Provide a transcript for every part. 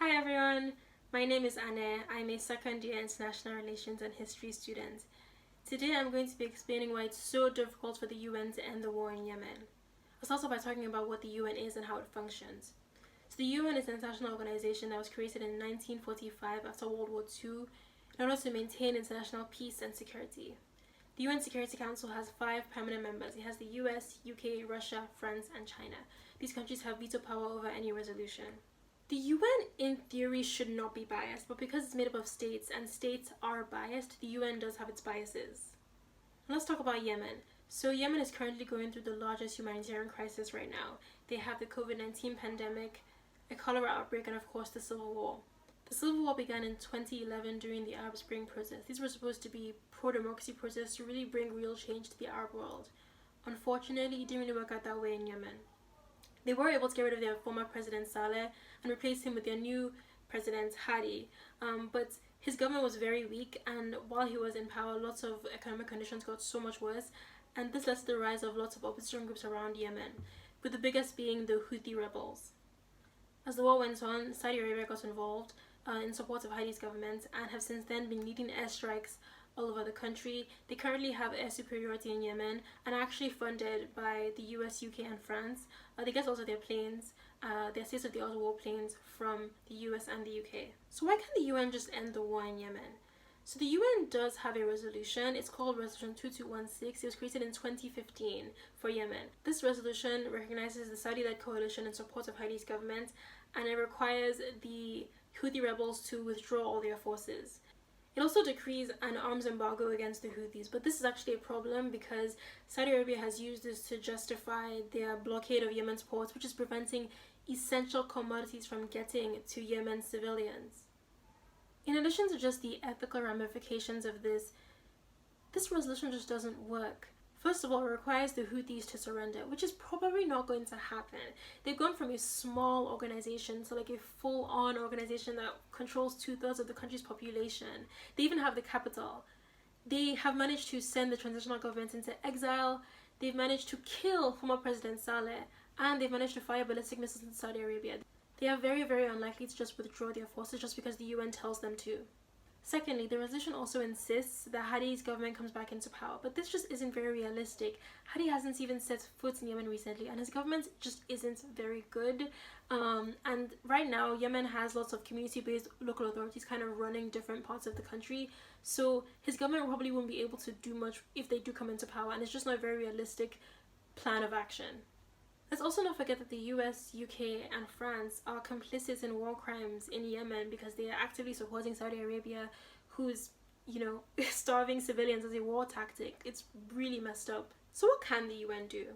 Hi everyone, my name is Anne. I'm a second year International Relations and History student. Today I'm going to be explaining why it's so difficult for the UN to end the war in Yemen. I'll start off by talking about what the UN is and how it functions. So the UN is an international organization that was created in 1945 after World War II in order to maintain international peace and security. The UN Security Council has 5 permanent members. It has the US, UK, Russia, France, and China. These countries have veto power over any resolution. The UN, in theory, should not be biased, but because it's made up of states and states are biased, the UN does have its biases. Now let's talk about Yemen. So Yemen is currently going through the largest humanitarian crisis right now. They have the COVID-19 pandemic, a cholera outbreak, and of course the civil war. The civil war began in 2011 during the Arab Spring protests. These were supposed to be pro-democracy protests to really bring real change to the Arab world. Unfortunately, it didn't really work out that way in Yemen. They were able to get rid of their former president Saleh and replace him with their new president Hadi, but his government was very weak, and while he was in power, lots of economic conditions got so much worse, and this led to the rise of lots of opposition groups around Yemen, with the biggest being the Houthi rebels. As the war went on, Saudi Arabia got involved in support of Hadi's government and have since then been leading airstrikes all over the country. They currently have air superiority in Yemen and are actually funded by the US, UK, and France. They get also their planes, their state-of-the-art warplanes from the US and the UK. So why can't the UN just end the war in Yemen? So the UN does have a resolution. It's called Resolution 2216. It was created in 2015 for Yemen. This resolution recognizes the Saudi-led coalition in support of Hadi's government, and it requires the Houthi rebels to withdraw all their forces. It also decrees an arms embargo against the Houthis, but this is actually a problem because Saudi Arabia has used this to justify their blockade of Yemen's ports, which is preventing essential commodities from getting to Yemen civilians. In addition to just the ethical ramifications of this resolution just doesn't work. First of all, it requires the Houthis to surrender, which is probably not going to happen. They've gone from a small organization to like a full-on organization that controls 2/3 of the country's population. They even have the capital. They have managed to send the transitional government into exile. They've managed to kill former President Saleh, and they've managed to fire ballistic missiles into Saudi Arabia. They are very, very unlikely to just withdraw their forces just because the UN tells them to. Secondly, the resolution also insists that Hadi's government comes back into power, but this just isn't very realistic. Hadi hasn't even set foot in Yemen recently, and his government just isn't very good. And right now, Yemen has lots of community-based local authorities kind of running different parts of the country, so his government probably won't be able to do much if they do come into power, and it's just not a very realistic plan of action. Let's also not forget that the US, UK, and France are complicit in war crimes in Yemen because they are actively supporting Saudi Arabia, who's, starving civilians as a war tactic. It's really messed up. So what can the UN do?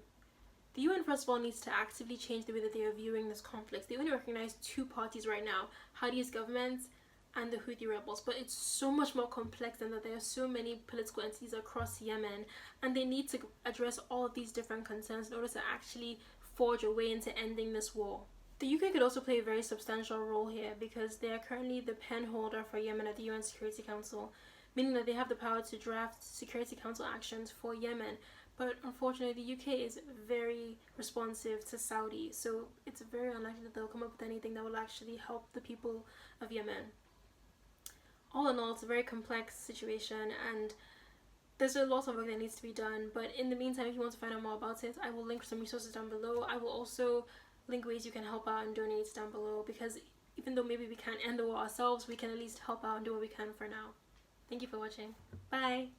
The UN, first of all, needs to actively change the way that they are viewing this conflict. They only recognize 2 parties right now, Hadi's government and the Houthi rebels, but it's so much more complex than that. There are so many political entities across Yemen, and they need to address all of these different concerns in order to actually forge a way into ending this war. The UK could also play a very substantial role here because they are currently the pen holder for Yemen at the UN Security Council, meaning that they have the power to draft Security Council actions for Yemen. But unfortunately, the UK is very responsive to Saudi, so it's very unlikely that they'll come up with anything that will actually help the people of Yemen. All in all, it's a very complex situation, and there's a lot of work that needs to be done, but in the meantime, if you want to find out more about it, I will link some resources down below. I will also link ways you can help out and donate down below, because even though maybe we can't end the war ourselves, we can at least help out and do what we can for now. Thank you for watching. Bye!